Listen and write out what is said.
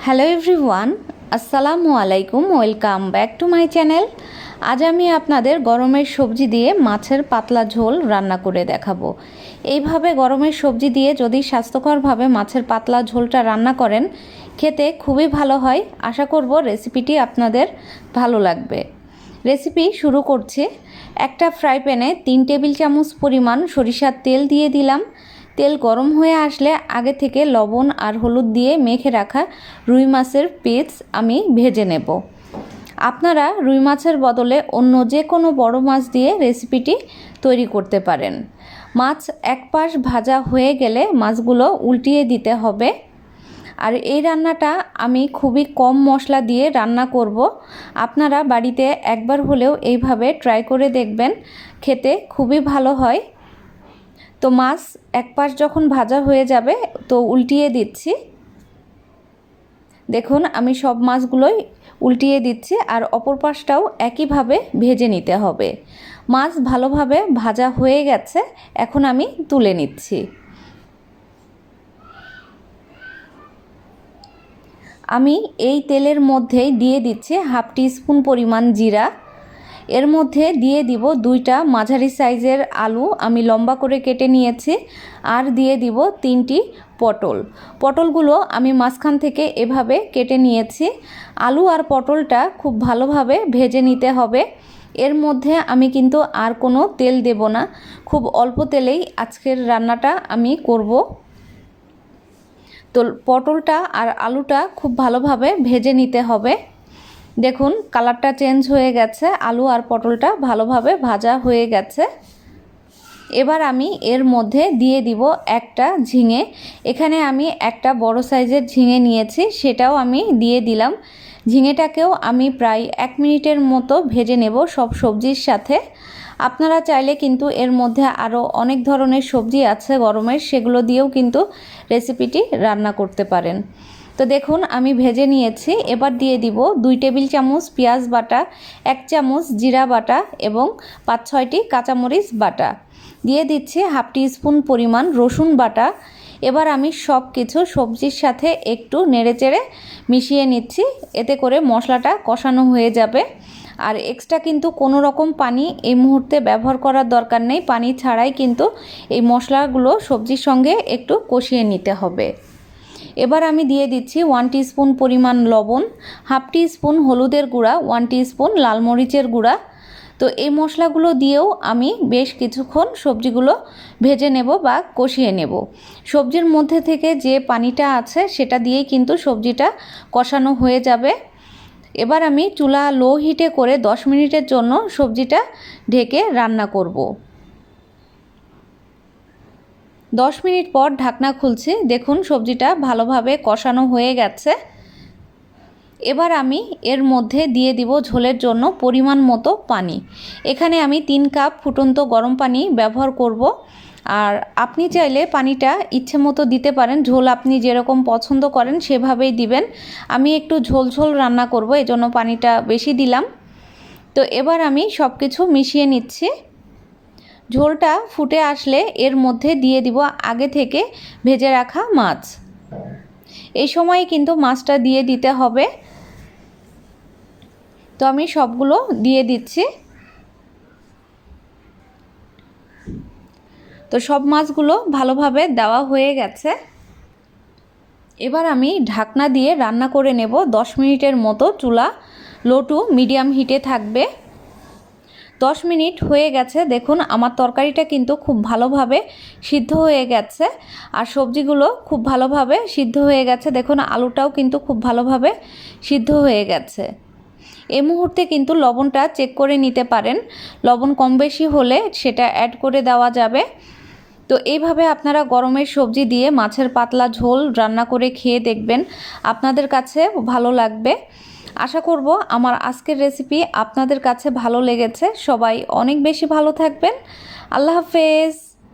Hello everyone, আসসালামু আলাইকুম। Welcome back to my channel. আজ আমি আপনাদের গরমের সবজি দিয়ে মাছের পাতলা ঝোল রান্না করে দেখাবো। এইভাবে গরমের সবজি দিয়ে যদি স্বাস্থ্যকরভাবে মাছের পাতলা ঝোলটা রান্না করেন, খেতে খুবই ভালো হয়। আশা করব রেসিপিটি আপনাদের ভালো লাগবে। রেসিপি শুরু করছি। একটা ফ্রাই প্যানে 3 টেবিল চামচ পরিমাণ সরিষার তেল দিয়ে দিলাম। তেল গরম হয়ে আসলে আগে থেকে লবণ আর হলুদ দিয়ে মেখে রাখা রুই মাছের পিস আমি ভেজে নেব। আপনারা রুই মাছের বদলে অন্য যে কোনো বড় মাছ দিয়ে রেসিপিটি তৈরি করতে পারেন। মাছ এক পাশ ভাজা হয়ে গেলে মাছগুলো উল্টিয়ে দিতে হবে। আর এই রান্নাটা আমি খুবই কম মশলা দিয়ে রান্না করব। আপনারা বাড়িতে একবার হলেও এইভাবে ট্রাই করে দেখবেন, খেতে খুবই ভালো হয়। তো মাছ এক পাশ যখন ভাজা হয়ে যাবে তো উল্টিয়ে দিচ্ছি। দেখুন আমি সব মাছগুলোই উল্টিয়ে দিচ্ছি আর অপর পাশটাও একইভাবে ভেজে নিতে হবে। মাছ ভালোভাবে ভাজা হয়ে গেছে, এখন আমি তুলে নিচ্ছি। আমি এই তেলের মধ্যেই দিয়ে দিচ্ছি হাফ টিস্পুন পরিমাণ জিরা। এর মধ্যে দিয়ে দিব 2টা মাঝারি সাইজের আলু আমি লম্বা করে কেটে নিয়েছি, আর দিয়ে দিব 3টি পটল। পটলগুলো আমি মাঝখান থেকে এভাবে কেটে নিয়েছি। আলু আর পটলটা খুব ভালোভাবে ভেজে নিতে হবে। এর মধ্যে আমি কিন্তু আর কোনো তেল দেব না, খুব অল্প তেলেই আজকের রান্নাটা আমি করব। তো পটলটা আর আলুটা খুব ভালোভাবে ভেজে নিতে হবে। দেখুন কালারটা চেঞ্জ হয়ে গেছে, আলু আর পটলটা ভালোভাবে ভাজা হয়ে গেছে। এবার আমি এর মধ্যে দিয়ে দিব একটা ঝিঙে। এখানে আমি একটা বড় সাইজের ঝিঙে নিয়েছি, সেটাও আমি দিয়ে দিলাম। ঝিঙেটাকেও আমি প্রায় 1 মিনিটের মতো ভেজে নেব সব সবজির সাথে। আপনারা চাইলে কিন্তু এর মধ্যে আরও অনেক ধরনের সবজি আছে গরমের, সেগুলো দিয়েও কিন্তু রেসিপিটি রান্না করতে পারেন। তো দেখুন আমি ভেজে নিয়েছি। এবার দিয়ে দিব 2 টেবিল চামচ পেঁয়াজ বাটা, 1 চামচ জিরা বাটা এবং 5-6টি কাঁচামরিচ বাটা। দিয়ে দিচ্ছি হাফ টিস্পুন পরিমাণ রসুন বাটা। এবার আমি সব কিছু সবজির সাথে একটু নেড়েচেড়ে মিশিয়ে নিচ্ছি, এতে করে মশলাটা কষানো হয়ে যাবে। আর এক্সট্রা কিন্তু কোনো রকম পানি এই মুহূর্তে ব্যবহার করার দরকার নেই। পানি ছাড়াই কিন্তু এই মশলাগুলো সবজির সঙ্গে একটু কষিয়ে নিতে হবে। এবার আমি দিয়ে দিচ্ছি 1 টিস্পুন পরিমাণ লবণ, হাফ টিস্পুন হলুদের গুঁড়া, 1 টিস্পুন লাল মরিচের গুঁড়া। তো এই মশলাগুলো দিয়েও আমি বেশ কিছুক্ষণ সবজিগুলো ভেজে নেব বা কষিয়ে নেব। সবজির মধ্যে থেকে যে পানিটা আছে সেটা দিয়েই কিন্তু সবজিটা কষানো হয়ে যাবে। এবার আমি চুলা লো হিটে করে 10 মিনিটের জন্য সবজিটা ঢেকে রান্না করব। 10 মিনিট পর ঢাকনা খুলছি। দেখুন সবজিটা ভালোভাবে কষানো হয়ে গেছে। এবার আমি এর মধ্যে দিয়ে দিব ঝোলের জন্য পরিমাণ মতো পানি। এখানে আমি 3 কাপ ফুটন্ত গরম পানি ব্যবহার করব। আর আপনি চাইলে পানিটা ইচ্ছে মতো দিতে পারেন, ঝোল আপনি যেরকম পছন্দ করেন সেভাবেই দিবেন। আমি একটু ঝোল ঝোল রান্না করব, এজন্য পানিটা বেশি দিলাম। তো এবার আমি সব কিছু মিশিয়ে নিচ্ছি। ঝোলটা ফুটে আসলে এর মধ্যে দিয়ে দিব আগে থেকে ভেজে রাখা মাছ। এই সময় কিন্তু মাছটা দিয়ে দিতে হবে। তো আমি সবগুলো দিয়ে দিচ্ছি। তো সব মাছগুলো ভালোভাবে দেওয়া হয়ে গেছে। এবার আমি ঢাকনা দিয়ে রান্না করে নেব 10 মিনিটের মতো। চুলা লো টু মিডিয়াম হিটে থাকবে। 10 মিনিট হয়ে গেছে। দেখুন আমার তরকারিটা কিন্তু খুব ভালোভাবে সিদ্ধ হয়ে গেছে আর সবজিগুলো খুব ভালোভাবে সিদ্ধ হয়ে গেছে। দেখুন আলুটাও কিন্তু খুব ভালোভাবে সিদ্ধ হয়ে গেছে। এই মুহূর্তে কিন্তু লবণটা চেক করে নিতে পারেন, লবণ কম বেশি হলে সেটা অ্যাড করে দেওয়া যাবে। তো এইভাবে আপনারা গরমের সবজি দিয়ে মাছের পাতলা ঝোল রান্না করে খেয়ে দেখবেন, আপনাদের কাছে ভালো লাগবে। আশা করব আমার আজকের রেসিপি আপনাদের কাছে ভালো লেগেছে। সবাই অনেক বেশি ভালো থাকবেন। আল্লাহ হাফেজ।